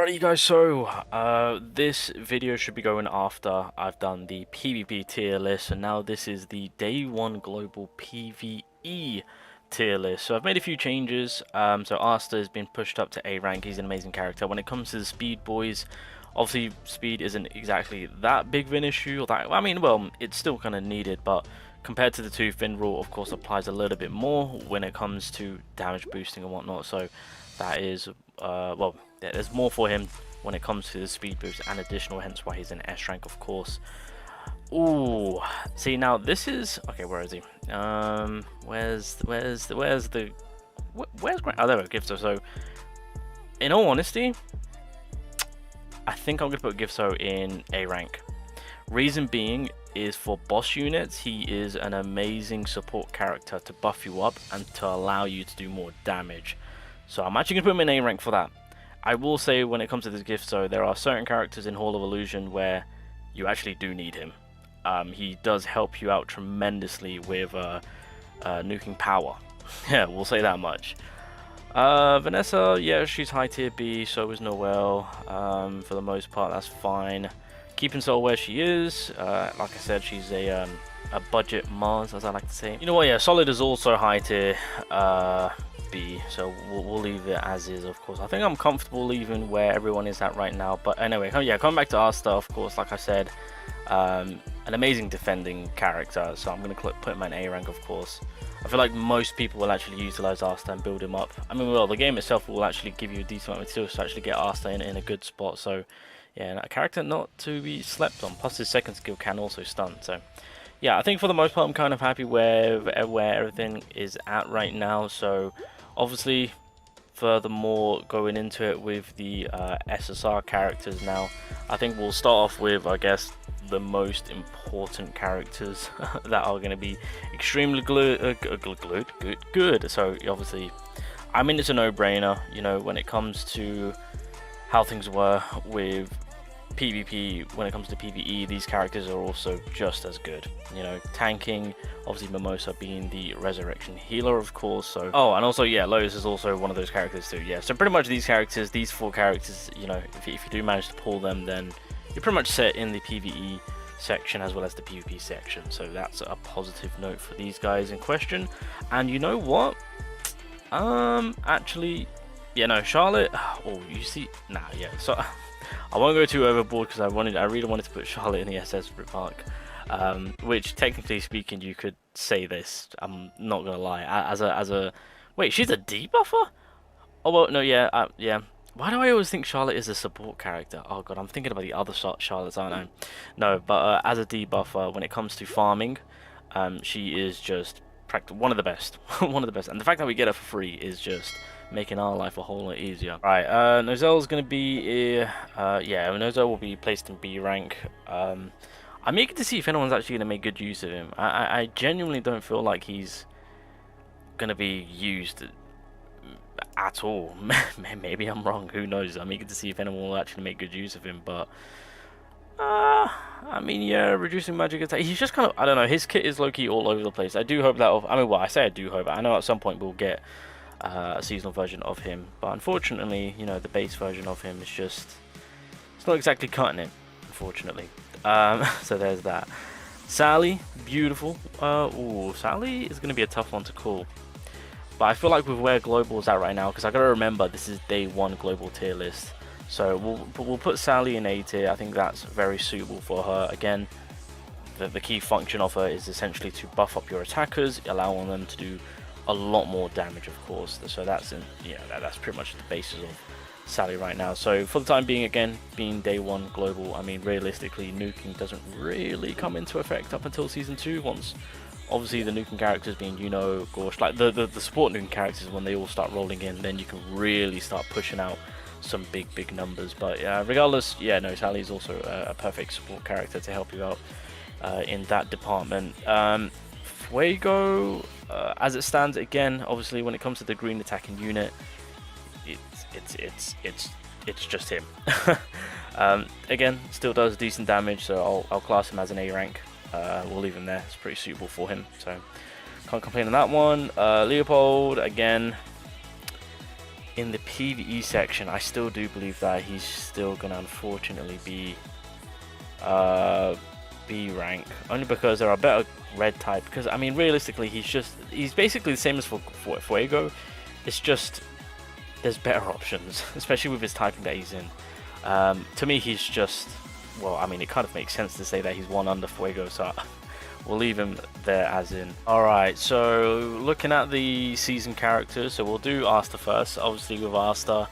Alright you guys, so this video should be going after I've done the PvP tier list, and now this is the day 1 global PVE tier list. So I've made a few changes. So Asta has been pushed up to A rank. He's an amazing character. When it comes to the speed boys, obviously speed isn't exactly that big of an issue, or that, well, it's still kind of needed, but compared to the two, Fin rule of course applies a little bit more when it comes to damage boosting and whatnot. So that is well, yeah, there's more for him when it comes to the speed boost and additional, hence why he's in S rank, of course. Ooh, see, now this is okay. Where is he? Where's Grant? Oh, there we go. Gifso. So in all honesty, I think I'm gonna put Gifso in A rank. Reason being is for boss units, he is an amazing support character to buff you up and to allow you to do more damage. So I'm actually gonna put him in A rank for that. I will say, when it comes to this Gifso, there are certain characters in Hall of Illusion where you actually do need him. He does help you out tremendously with nuking power. Yeah, we'll say that much. Vanessa, yeah, she's high tier B, so is Noelle. For the most part, that's fine. Keeping Soul where she is. Like I said, she's a budget Mars, as I like to say. You know what? Yeah, Solid is also high tier B, so we'll leave it as is. Of course, I think I'm comfortable leaving where everyone is at right now. But anyway, yeah, coming back to Asta, of course, like I said, an amazing defending character, so I'm gonna put him in A rank, of course. I feel like most people will actually utilize Asta and build him up. I mean, well, the game itself will actually give you a decent amount of materials to actually get Asta in a good spot. So yeah, a character not to be slept on. Plus his second skill can also stun. So yeah, I think for the most part I'm kind of happy where everything is at right now. So obviously, furthermore, going into it with the SSR characters now, I think we'll start off with, I guess, the most important characters that are going to be extremely good. So obviously, I mean, it's a no-brainer, you know, when it comes to how things were with PvP. When it comes to PvE, these characters are also just as good. You know, tanking, obviously Mimosa being the resurrection healer, of course. So, oh, and also, yeah, Lotus is also one of those characters too. Yeah, so pretty much these characters, these 4 characters, you know, if you do manage to pull them, then you're pretty much set in the PvE section as well as the PvP section. So that's a positive note for these guys in question. And you know what? Actually, yeah, no, Charlotte. Oh, you see, nah, yeah. So I won't go too overboard because I really wanted to put Charlotte in the SS Park, which technically speaking, you could say this. I'm not gonna lie. As a wait, she's a debuffer? Oh well, no, yeah, yeah. Why do I always think Charlotte is a support character? Oh god, I'm thinking about the other Charlottes, aren't I? No, but as a debuffer, when it comes to farming, she is just one of the best, one of the best. And the fact that we get her for free is just making our life a whole lot easier. Right, Nozelle's gonna be, yeah, Nozelle will be placed in B rank. I'm eager to see if anyone's actually gonna make good use of him. I genuinely don't feel like he's gonna be used at all. Maybe I'm wrong, who knows. I'm eager to see if anyone will actually make good use of him, but I mean, yeah, reducing magic attack, he's just kind of, I don't know, his kit is low-key all over the place. I do hope that, I mean, well, I say I do hope, I know at some point we'll get a seasonal version of him, but unfortunately, you know, the base version of him is just, it's not exactly cutting it, unfortunately. So there's that. Sally, beautiful. Ooh, Sally is going to be a tough one to call. But I feel like with where global is at right now, because I gotta remember this is day 1 global tier list, so we'll put Sally in A tier. I think that's very suitable for her. Again, the key function of her is essentially to buff up your attackers, allowing them to do a lot more damage, of course. So that's that's pretty much the basis of Sally right now. So for the time being, again, being day 1 global, I mean, realistically, nuking doesn't really come into effect up until season 2. Once obviously the nuking characters being, you know, gosh, like the support nuking characters, when they all start rolling in, then you can really start pushing out some big numbers. But yeah, regardless, yeah, no, Sally's also a perfect support character to help you out in that department. Fuego, as it stands, again, obviously when it comes to the green attacking unit, it's just him. Again, still does decent damage, so I'll class him as an A rank. We'll leave him there. It's pretty suitable for him, so can't complain on that one. Leopold, again, in the PvE section, I still do believe that he's still gonna unfortunately be B rank, only because there are better red type. Because I mean, realistically, he's basically the same as for Fuego. It's just there's better options, especially with his typing that he's in. To me, he's just, well, I mean, it kind of makes sense to say that he's one under Fuego, so we'll leave him there as in. Alright, so looking at the season characters, so we'll do Asta first. Obviously with Asta,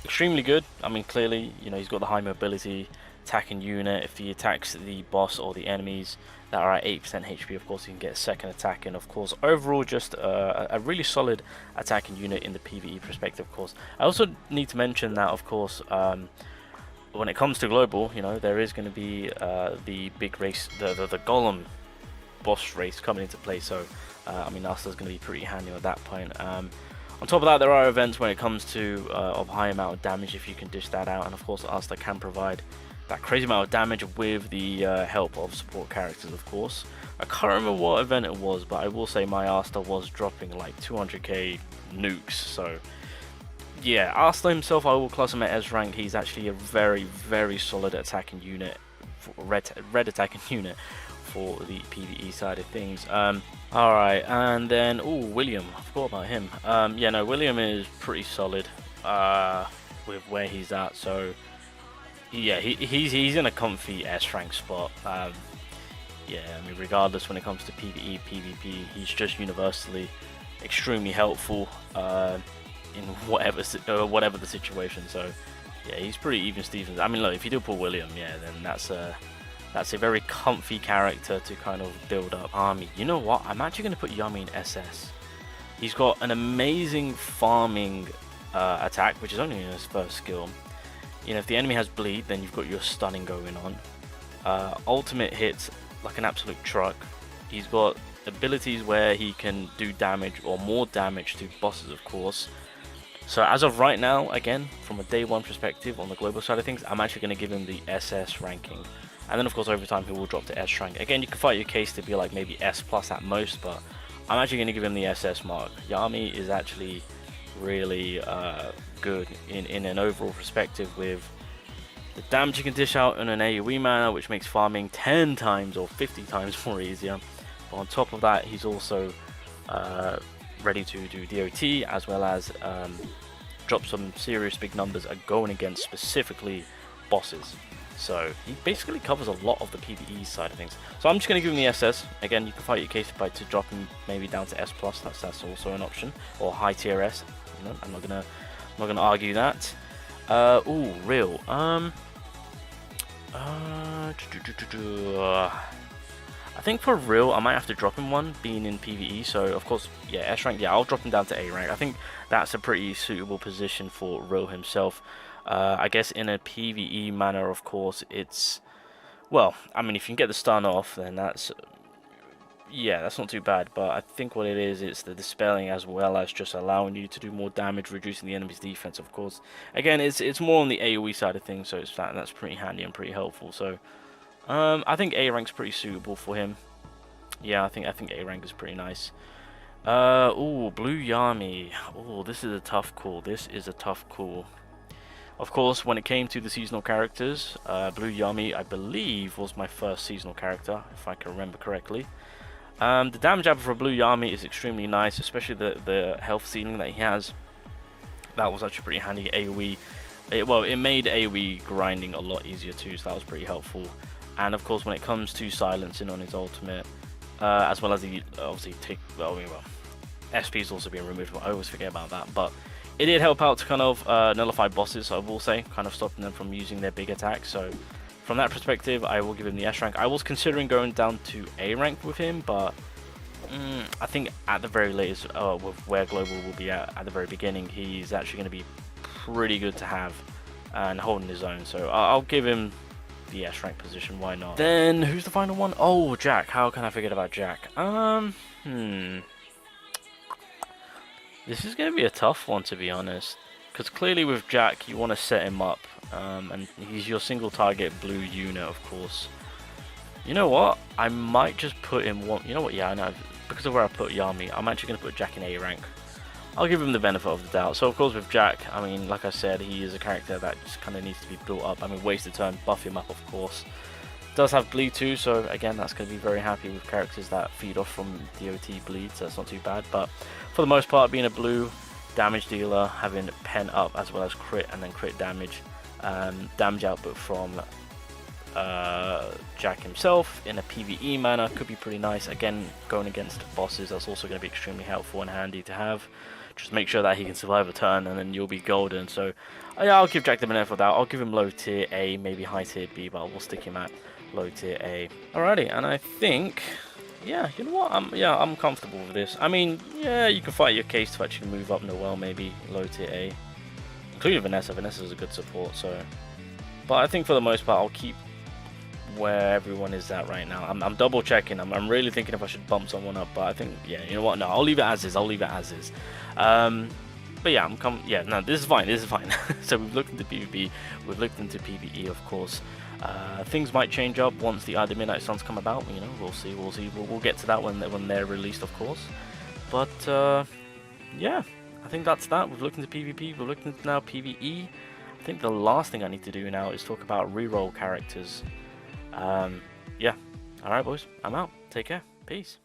extremely good. I mean, clearly, you know, he's got the high mobility, attacking unit. If he attacks the boss or the enemies that are at 8% HP, of course, he can get a second attack. And of course, overall, just a really solid attacking unit in the PvE perspective, of course. I also need to mention that, of course, when it comes to global, you know, there is going to be the big race, the Golem boss race coming into play. So, I mean, Asta's going to be pretty handy at that point. On top of that, there are events when it comes to of high amount of damage if you can dish that out, and of course, Asta can provide that crazy amount of damage with the help of support characters, of course. I can't remember what event it was, but I will say my Asta was dropping like 200k nukes, so yeah, Asta himself, I will class him at S rank. He's actually a very, very solid attacking unit, red attacking unit for the PvE side of things. Alright, and then, oh, William, I forgot about him. Yeah, no, William is pretty solid with where he's at, so yeah, he's in a comfy S rank spot. Yeah, I mean, regardless when it comes to PvE, PvP, he's just universally extremely helpful in whatever the situation. So yeah, he's pretty even Stevens. I mean, look, if you do pull William, yeah, then that's a very comfy character to kind of build up army. You know what? I'm actually going to put Yami in SS. He's got an amazing farming attack, which is only in his first skill. You know, if the enemy has bleed, then you've got your stunning going on. Ultimate hits like an absolute truck. He's got abilities where he can do damage or more damage to bosses, of course. So as of right now, again, from a day one perspective on the global side of things, I'm actually going to give him the SS ranking. And then of course over time he will drop to S rank. Again, you can fight your case to be like maybe S plus at most, but I'm actually going to give him the SS mark. Yami is actually really good in an overall perspective with the damage you can dish out in an AoE manner, which makes farming 10 times or 50 times more easier. But on top of that, he's also ready to do DOT, as well as drop some serious big numbers going against specifically bosses. So he basically covers a lot of the PvE side of things. So I'm just going to give him the SS. Again, you can fight your case by to drop him maybe down to S+. That's also an option, or high tier S. You know, I'm not gonna argue that. Ooh, real. I think for real, I might have to drop him one, being in PvE. So of course, yeah, S rank. Yeah, I'll drop him down to A rank. I think that's a pretty suitable position for real himself. I guess in a PvE manner, of course, it's, well, I mean, if you can get the stun off, then that's, yeah, that's not too bad. But I think what it is, it's the dispelling as well as just allowing you to do more damage, reducing the enemy's defense, of course. Again, it's more on the AoE side of things, so that's pretty handy and pretty helpful. So I think A rank's pretty suitable for him. Yeah, I think A rank is pretty nice. Ooh, Blue Yami. Oh, this is a tough call. This is a tough call. Of course, when it came to the seasonal characters, Blue Yami, I believe, was my first seasonal character, if I can remember correctly. The damage average for Blue Yami is extremely nice, especially the health ceiling that he has. That was actually pretty handy. AoE, it made AoE grinding a lot easier too, so that was pretty helpful. And of course, when it comes to silencing on his ultimate, as well as the obviously SP's also being removed, but I always forget about that. But it did help out to kind of nullify bosses, I will say, kind of stopping them from using their big attacks. So from that perspective, I will give him the S rank. I was considering going down to A rank with him, but I think at the very latest, with where Global will be at the very beginning, he's actually going to be pretty good to have and holding his own. So I'll give him the S rank position, why not? Then who's the final one? Oh, Jack. How can I forget about Jack? This is going to be a tough one, to be honest, because clearly with Jack you want to set him up, and he's your single target blue unit, of course. You know what? I might just put him one. You know what? Yeah, I know, because of where I put Yami, I'm actually going to put Jack in A rank. I'll give him the benefit of the doubt. So of course with Jack, I mean, like I said, he is a character that just kind of needs to be built up. I mean, wasted turn, buff him up, of course. Does have bleed too, so again, that's going to be very happy with characters that feed off from DOT bleed, so that's not too bad. But for the most part, being a blue damage dealer, having pen up as well as crit and then crit damage, damage output from Jack himself in a PVE manner could be pretty nice. Again, going against bosses, that's also going to be extremely helpful and handy to have. Just make sure that he can survive a turn and then you'll be golden. So yeah, I'll give Jack the benefit of that. I'll give him low tier A, maybe high tier B, but we'll stick him at low tier A. Alrighty, and I think, yeah, you know what? I'm comfortable with this. I mean, yeah, you can fight your case to actually move up Noel, maybe low tier A, including Vanessa. Vanessa's a good support, so. But I think for the most part, I'll keep where everyone is at right now. I'm double checking. I'm really thinking if I should bump someone up, but I think, yeah, you know what? No, I'll leave it as is. I'll leave it as is. But yeah, yeah, no, this is fine. This is fine. So we've looked into PvP, we've looked into PvE, of course. Things might change up once the other Midnight Suns come about. You know, we'll see. We'll get to that when they're released, of course. But yeah, I think that's that. We've looked into PvP. We've looked into now PvE. I think the last thing I need to do now is talk about reroll characters. Yeah. All right, boys. I'm out. Take care. Peace.